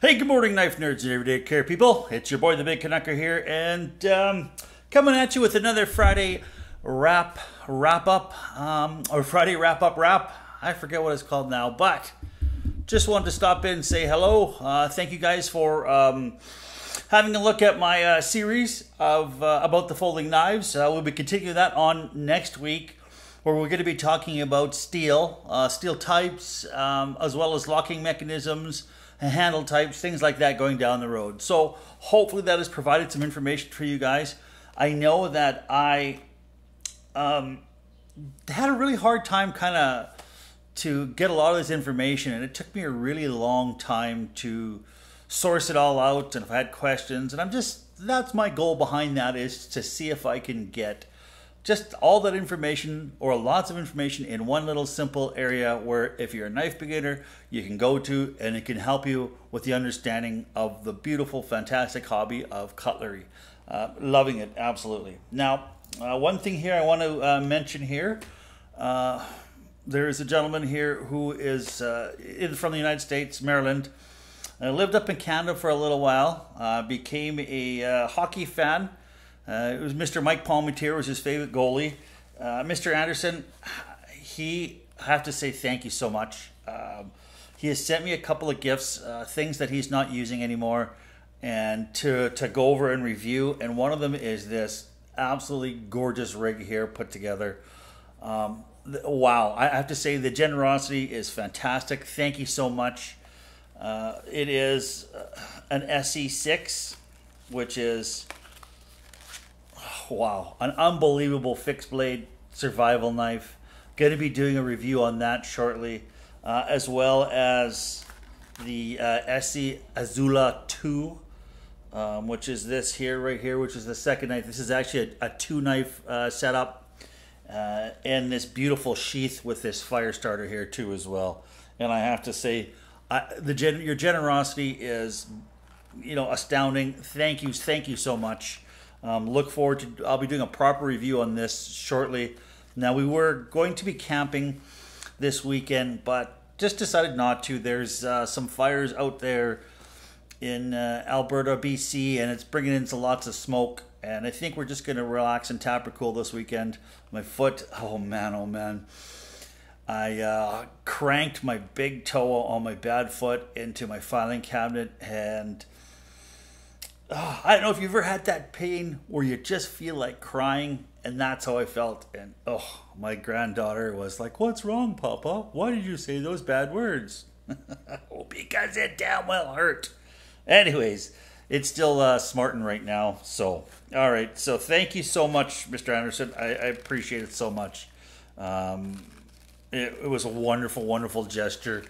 Hey, good morning, knife nerds and everyday care people. It's your boy, the Big Canucker here, and coming at you with another Friday wrap up, or Friday wrap up wrap. I forget what it's called now, but just wanted to stop in and say hello. Thank you guys for having a look at my series of about the folding knives. We'll be continuing that on next week, where we're going to be talking about steel types, as well as locking mechanisms, handle types, things like that going down the road. So hopefully that has provided some information for you guys. I know that I had a really hard time to get a lot of this information, and it took me a really long time to source it all out, and if I had questions, and that's my goal behind that, is to see if I can get just all that information or lots of information in one little simple area where if you're a knife beginner, you can go to, and it can help you with the understanding of the beautiful, fantastic hobby of cutlery. Loving it, absolutely. Now, one thing here I want to mention here, there is a gentleman here who is from the United States, Maryland. Lived up in Canada for a little while, became a hockey fan. It was Mr. Mike Palmateer was his favorite goalie. Mr. Anderson, I have to say thank you so much. He has sent me a couple of gifts, things that he's not using anymore, and to go over and review. And one of them is this absolutely gorgeous rig here put together. Wow, I have to say the generosity is fantastic. Thank you so much. It is an SE6, which is, wow, an unbelievable fixed blade survival knife. Going to be doing a review on that shortly, as well as the SE Azula 2, which is this here, right here, which is the second knife. This is actually a two knife setup, and this beautiful sheath with this fire starter here too as well. And I have to say, your generosity is, astounding. Thank you so much. Look forward to, I'll be doing a proper review on this shortly. Now, we were going to be camping this weekend, but just decided not to. There's some fires out there in Alberta, BC, and it's bringing in lots of smoke. And I think we're just going to relax and tapper cool this weekend. My foot, oh man. I cranked my big toe on my bad foot into my filing cabinet, and I don't know if you've ever had that pain where you just feel like crying, and that's how I felt. And my granddaughter was like, "What's wrong, Papa? Why did you say those bad words?" Because it damn well hurt. Anyways, it's still smarting right now. So, all right. So thank you so much, Mr. Anderson. I appreciate it so much. It was a wonderful, wonderful gesture.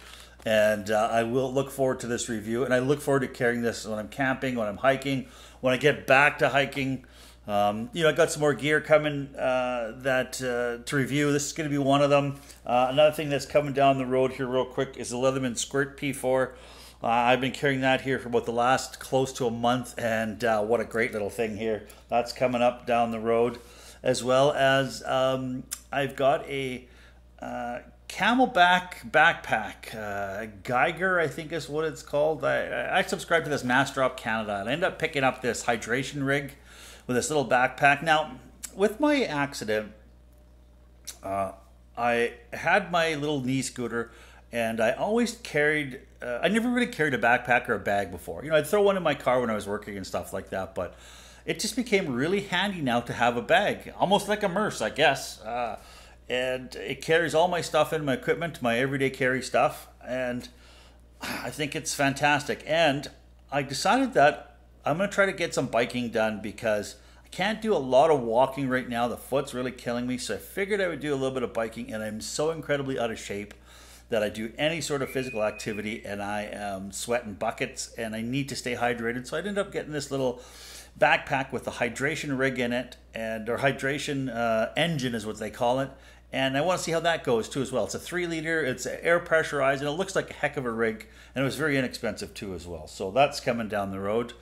And I will look forward to this review, and I look forward to carrying this when I'm camping, when I'm hiking, when I get back to hiking. I got some more gear coming to review. This is going to be one of them. Another thing that's coming down the road here real quick is the Leatherman Squirt P4. I've been carrying that here for about the last close to a month, and what a great little thing here. That's coming up down the road, as well as I've got a Camelback backpack, Geiger, I think is what it's called. I subscribe to this Master Canada, and I ended up picking up this hydration rig with this little backpack. Now, with my accident, I had my little knee scooter, and I always carried, I never really carried a backpack or a bag before. I'd throw one in my car when I was working and stuff like that, but it just became really handy now to have a bag, almost like a Merce, I guess. And it carries all my stuff in, my equipment, my everyday carry stuff. And I think it's fantastic. And I decided that I'm going to try to get some biking done, because I can't do a lot of walking right now. The foot's really killing me. So I figured I would do a little bit of biking. And I'm so incredibly out of shape that I do any sort of physical activity, and I am sweating buckets, and I need to stay hydrated. So I ended up getting this little backpack with a hydration rig in it, or hydration engine is what they call it. And I want to see how that goes too as well. It's a 3-liter, it's air pressurized, and it looks like a heck of a rig, and it was very inexpensive too as well. So that's coming down the road.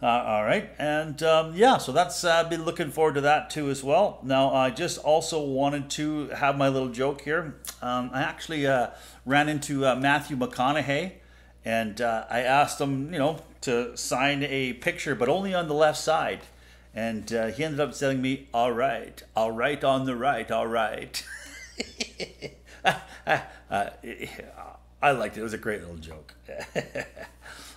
All right, and so that's been looking forward to that too as well. Now, I just also wanted to have my little joke here. I actually ran into Matthew McConaughey, And I asked him, to sign a picture, but only on the left side. And he ended up telling me, all right on the right, all right. I liked it. It was a great little joke.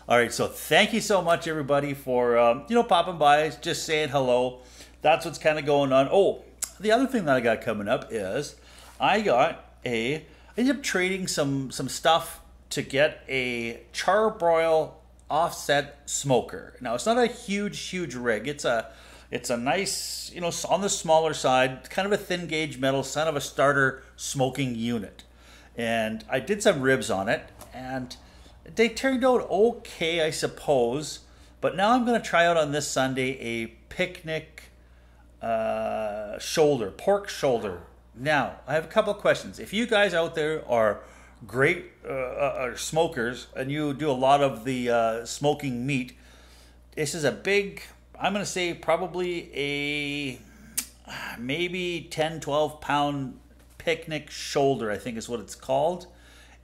All right, so thank you so much, everybody, for popping by, just saying hello. That's what's kind of going on. Oh, the other thing that I got coming up is I ended up trading some stuff to get a charbroil offset smoker. Now, it's not a huge rig. It's a nice, on the smaller side, kind of a thin gauge metal, kind of a starter smoking unit. And I did some ribs on it, and they turned out okay, I suppose. But now I'm going to try out on this Sunday a picnic pork shoulder. Now, I have a couple of questions. If you guys out there are great smokers and you do a lot of the smoking meat, this is a big, I'm going to say probably a maybe 10, 12 pound picnic shoulder, I think is what it's called.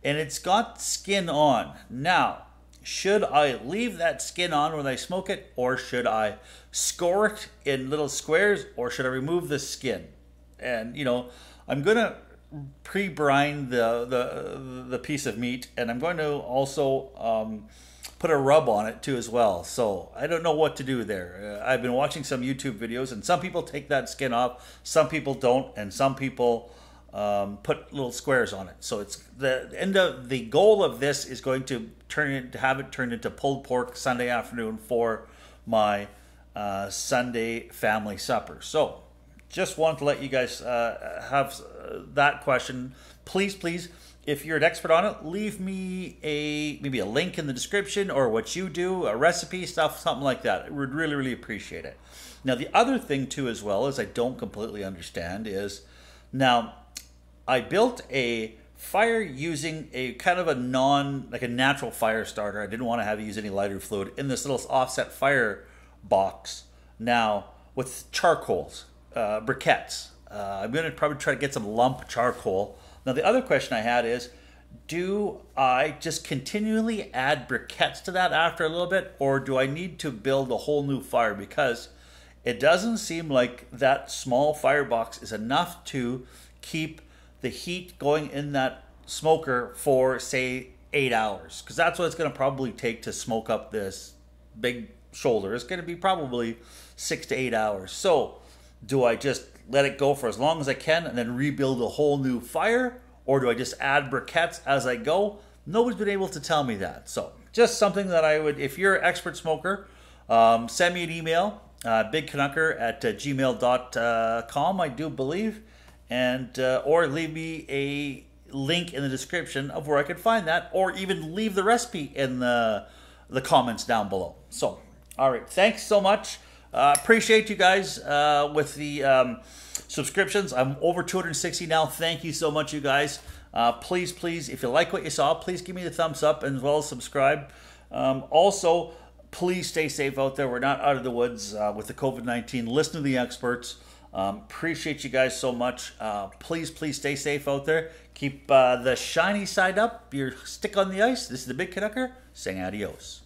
And it's got skin on. Now, should I leave that skin on when I smoke it, or should I score it in little squares, or should I remove the skin? And, I'm going to pre-brine the piece of meat, and I'm going to also put a rub on it too as well. So I don't know what to do there. I've been watching some YouTube videos, and some people take that skin off, some people don't, and some people put little squares on it. So it's the goal of this is going to have it turned into pulled pork Sunday afternoon for my Sunday family supper. So just want to let you guys have that question. Please, if you're an expert on it, leave me maybe a link in the description, or what you do, a recipe, something like that. I would really appreciate it. Now, the other thing too as well is I don't completely understand is, now I built a fire using a kind of a natural fire starter. I didn't want to have to use any lighter fluid in this little offset fire box. Now with charcoals, briquettes. I'm going to probably try to get some lump charcoal. Now the other question I had is, do I just continually add briquettes to that after a little bit, or do I need to build a whole new fire? Because it doesn't seem like that small firebox is enough to keep the heat going in that smoker for, say, 8 hours. Because that's what it's going to probably take to smoke up this big shoulder. It's going to be probably 6 to 8 hours. So do I just let it go for as long as I can and then rebuild a whole new fire? Or do I just add briquettes as I go? Nobody's been able to tell me that. So just something that I would, if you're an expert smoker, send me an email, bigcanucker@gmail.com, I do believe. And or leave me a link in the description of where I could find that, or even leave the recipe in the comments down below. So, all right, thanks so much. Appreciate you guys with the subscriptions. I'm over 260 now. Thank you so much, you guys. Please, if you like what you saw, please give me the thumbs up, and as well as subscribe. Also, please stay safe out there. We're not out of the woods with the COVID-19. Listen to the experts. Appreciate you guys so much. Please stay safe out there. Keep the shiny side up, your stick on the ice. This is the Big Canucker saying adios.